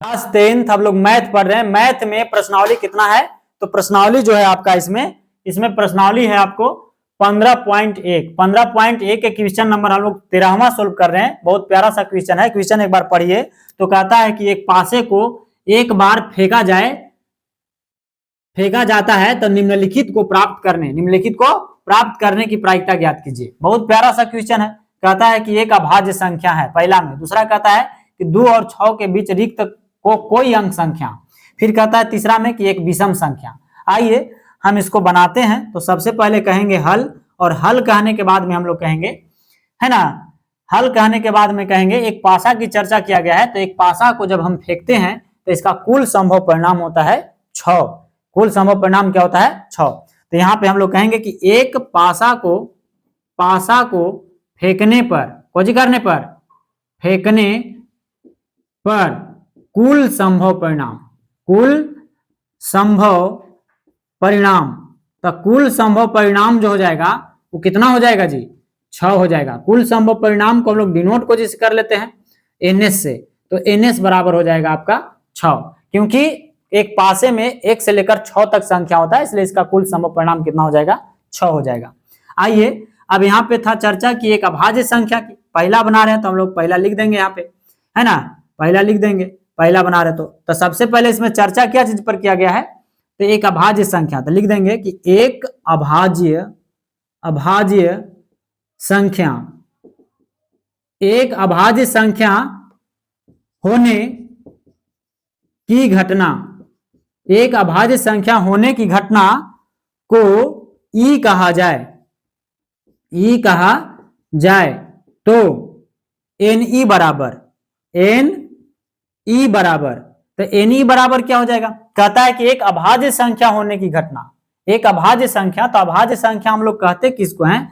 Class 10th हम लोग math पढ़ रहे हैं। मैथ में प्रश्नावली कितना है, तो प्रश्नावली जो है आपका इसमें प्रश्नावली है आपको 15.1 15.1 के क्वेश्चन नंबर हम लोग 13वां सोल्व कर रहे हैं। बहुत प्यारा सा क्वेश्चन है। क्वेश्चन एक बार पढ़िए। तो कहता है कि एक पासे को एक बार फेंका जाता है तो निम्नलिखित को प्राप्त करने की प्रायिकता ज्ञात कीजिए। बहुत प्यारा सा क्वेश्चन है। कहता है कि एक अभाज्य संख्या है पहला में, दूसरा कहता है कि 2 और 6 के बीच रिक्त को कोई अंक संख्या, फिर कहता है तीसरा में कि एक विषम संख्या। आइए हम इसको बनाते हैं। तो सबसे पहले कहेंगे हल, और हल कहने के बाद में हम लोग कहेंगे, है ना, हल कहने के बाद में कहेंगे एक पासा की चर्चा किया गया है। तो एक पासा को जब हम फेंकते हैं तो इसका कुल संभव परिणाम होता है 6। कुल संभव परिणाम क्या होता है 6। तो यहाँ पे हम लोग कहेंगे कि एक पासा को फेंकने पर कुल संभव परिणाम तो कुल संभव परिणाम जो हो जाएगा वो कितना हो जाएगा जी, 6 हो जाएगा। कुल संभव परिणाम को हम लोग डिनोट को जिस कर लेते हैं NS से, तो NS बराबर हो जाएगा आपका 6, क्योंकि एक पासे में 1 से लेकर 6 तक संख्या होता है, इसलिए इसका कुल संभव परिणाम कितना हो जाएगा, 6 हो जाएगा। आइए अब यहाँ पे था चर्चा की एक अभाज्य संख्या की। पहला बना रहे हैं तो हम लोग पहला लिख देंगे यहाँ पे, है ना, पहला लिख देंगे। पहला बना रहे तो सबसे पहले इसमें चर्चा क्या चीज पर किया गया है, तो एक अभाज्य संख्या। तो लिख देंगे कि एक अभाज्य संख्या होने की घटना, एक अभाज्य संख्या होने की घटना को ई कहा जाए तो NE बराबर तो NE बराबर क्या हो जाएगा, कहता है कि एक अभाज्य संख्या होने की घटना, एक अभाज्य संख्या। तो अभाज्य संख्या हम लोग कहते किसको हैं,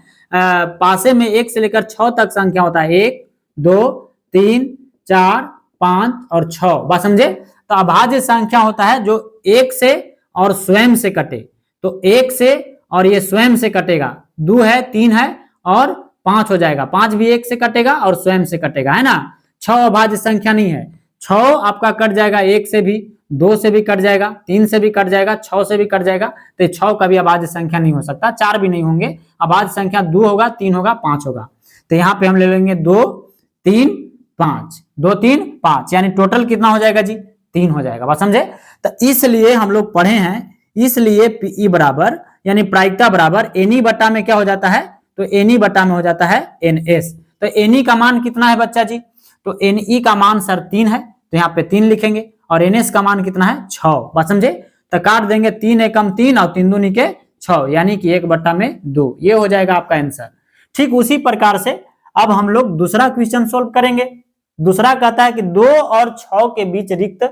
पासे में 1 से लेकर 6 तक संख्या होता है, 1 2 3 4 5 और 6, बात समझे। तो अभाज्य संख्या होता है जो 1 से और स्वयं से कटे। तो 1 से और ये स्वयं से कटेगा, 2 है 3 है और 5 हो जाएगा, 5 भी 1 से कटेगा और स्वयं से कटेगा, है ना। 6 अभाज्य संख्या नहीं है। 6 आपका कट जाएगा 1 से भी, 2 से भी कट जाएगा, 3 से भी कट जाएगा, 6 से भी कट जाएगा। तो 6 कभी अभाज्य संख्या नहीं हो सकता, 4 भी नहीं होंगे। अभाज्य संख्या 2 होगा, 3 होगा, 5 होगा। तो यहाँ पे हम ले लेंगे 2 3 5, 2 3 5, यानी टोटल कितना हो जाएगा जी, 3 हो जाएगा, बात समझे। तो इसलिए हम लोग पढ़े हैं, इसलिए PE बराबर यानी प्रायिकता बराबर NE बट्टा में क्या हो जाता है, तो NE बट्टा में हो जाता है NS। तो NE का मान कितना है बच्चा जी, तो NE का मान सर 3 है, तो यहाँ पे 3 लिखेंगे, और NS का मान कितना है 6, बात समझे। तो काट देंगे 3 एकम 3 और 3 दूनी के 6, यानी कि 1 बट्टा में 2, ये हो जाएगा आपका आंसर। ठीक उसी प्रकार से अब हम लोग दूसरा क्वेश्चन सोल्व करेंगे। दूसरा कहता है कि 2 और 6 के बीच रिक्त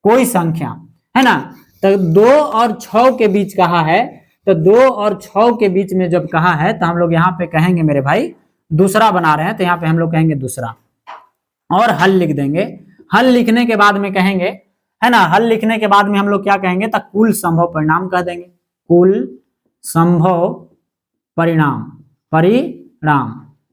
कोई संख्या, है ना। तो 2 और 6 के बीच कहा है, तो 2 और 6 के बीच में जब कहा है तो हम लोग यहाँ पे कहेंगे मेरे भाई दूसरा बना रहे हैं, तो यहाँ पे हम लोग कहेंगे दूसरा और हल लिख देंगे। हल लिखने के बाद में कहेंगे, है ना, हल लिखने के बाद में हम लोग क्या कहेंगे, तो कुल संभव परिणाम कह देंगे। कुल संभव परिणाम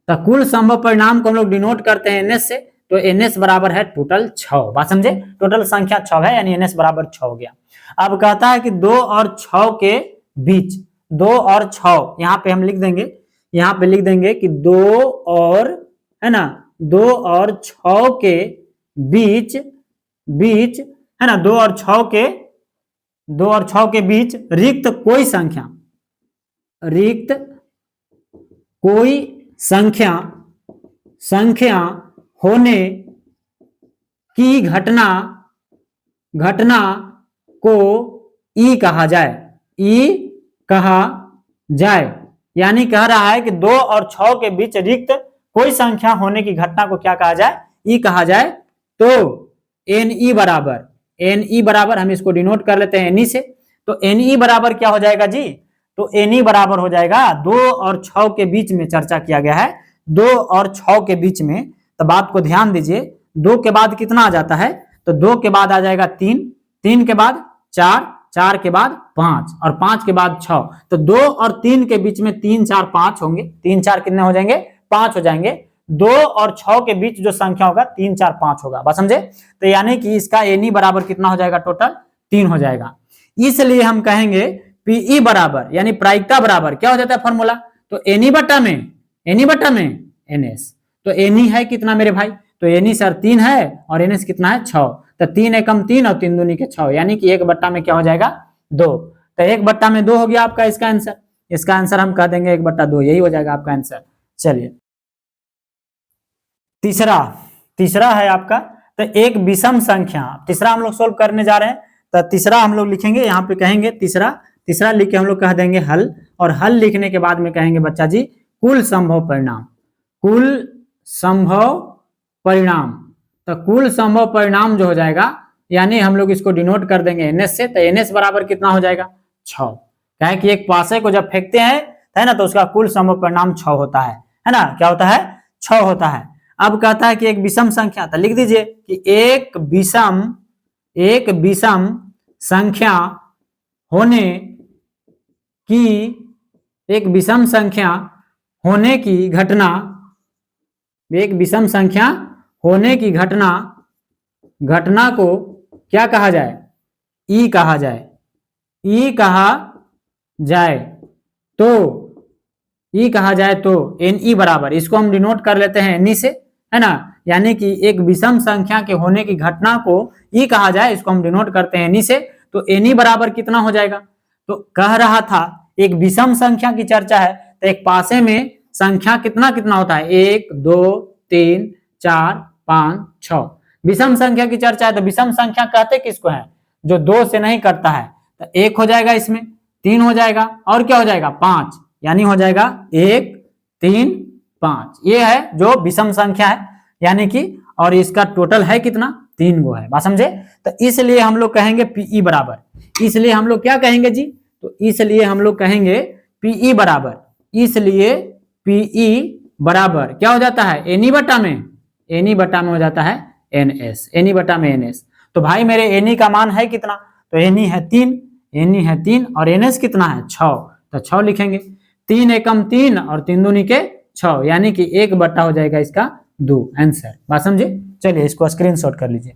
तो कुल संभव परिणाम को हम लोग डिनोट करते हैं NS से। तो NS बराबर है टोटल 6, बात समझे। टोटल संख्या 6 है, यानी NS बराबर 6 हो गया। अब कहता है कि 2 और 6 के बीच, 2 और 6 यहाँ पे हम लिख देंगे, यहाँ पे लिख देंगे कि 2 और, है ना, 2 और 6 के बीच है ना, 2 और 6 के बीच रिक्त कोई संख्या होने की घटना को ई कहा जाए। यानी कह रहा है कि 2 और 6 के बीच रिक्त कोई संख्या होने की घटना को क्या कहा जाए, ई कहा जाए। तो NE बराबर हम इसको डिनोट कर लेते हैं NE से। तो NE बराबर क्या हो जाएगा जी, तो NE बराबर हो जाएगा 2 और 6 के बीच में चर्चा किया गया है, 2 और 6 के बीच में। तो बात को ध्यान दीजिए, 2 के बाद कितना आ जाता है, तो 2 के बाद आ जाएगा 3, 3 के बाद 4, 4 के बाद 5 और 5 के बाद 6। तो 2 और 3 के बीच में 3 4 5 होंगे, 3 4 कितने हो जाएंगे, 5 हो जाएंगे। 2 और 6 के बीच जो संख्या होगा 3 4 5 होगा, बात समझे। तो यानी कि इसका एनी बराबर कितना हो जाएगा, टोटल 3 हो जाएगा। इसलिए हम कहेंगे पीई बराबर यानी प्रायिकता बराबर क्या हो जाता है फॉर्मूला, तो एनी बट्टा में एनएस। तो एनी है कितना मेरे भाई, तो एनी सर 3 है और एनएस कितना है 6, तो 3 एकम 3 और 3 दूनी के 6, यानी कि 1 बट्टा में क्या हो जाएगा 2। तो 1 बट्टा में 2 हो गया आपका इसका आंसर। इसका आंसर हम कह देंगे 1 बट्टा 2, यही हो जाएगा आपका आंसर। चलिए तीसरा है आपका, तो एक विषम संख्या, तीसरा हम लोग सोल्व करने जा रहे हैं। तो तीसरा हम लोग लिखेंगे यहाँ पे, कहेंगे तीसरा लिख के हम लोग कह देंगे हल, और हल लिखने के बाद में कहेंगे बच्चा जी कुल संभव परिणाम, कुल संभव परिणाम। तो कुल संभव परिणाम जो हो जाएगा, यानी हम लोग इसको डिनोट कर देंगे एनएस से। तो एनएस बराबर कितना हो जाएगा 6, क्या है कि एक पासे को जब फेंकते हैं है ना, तो उसका कुल संभव परिणाम 6 होता है ना, क्या होता है 6 होता है। अब कहता है कि एक विषम संख्या, तो लिख दीजिए कि एक विषम संख्या होने की, एक विषम संख्या होने की घटना, एक विषम संख्या होने की घटना को क्या कहा जाए, ई कहा जाए, ई कहा जाए तो एन ई बराबर, इसको हम डिनोट कर लेते हैं एन से, है ना, यानी कि एक विषम संख्या के होने की घटना को ई कहा जाए, इसको हम डिनोट करते हैं एन से। तो एन ई बराबर कितना हो जाएगा, तो कह रहा था एक विषम संख्या की चर्चा है, तो एक पासे में संख्या कितना कितना होता है 1 2 3 4 5 6, विषम संख्या की चर्चा है। तो विषम संख्या कहते किसको है, जो 2 से नहीं करता है। तो 1 हो जाएगा, इसमें 3 हो जाएगा, और क्या हो जाएगा 5, यानी हो जाएगा 1 3 5, ये है जो विषम संख्या है, यानी कि, और इसका टोटल है कितना 3 गो है, बात समझे। तो इसलिए हम लोग कहेंगे पीई बराबर, इसलिए हम लोग क्या कहेंगे जी, तो इसलिए हम लोग कहेंगे पीई बराबर, इसलिए पीई बराबर क्या हो जाता है एनी बटा में हो जाता है एनएस, एनी बटा में एनएस। तो भाई मेरे एनी का मान है कितना, तो एनी है 3 और एनएस कितना है 6, तो 6 लिखेंगे, 3 एकम 3 और 3 दूनी के 6, यानी कि 1 बट्टा हो जाएगा इसका 2 आंसर, बात समझे। चलिए इसको स्क्रीनशॉट कर लीजिए।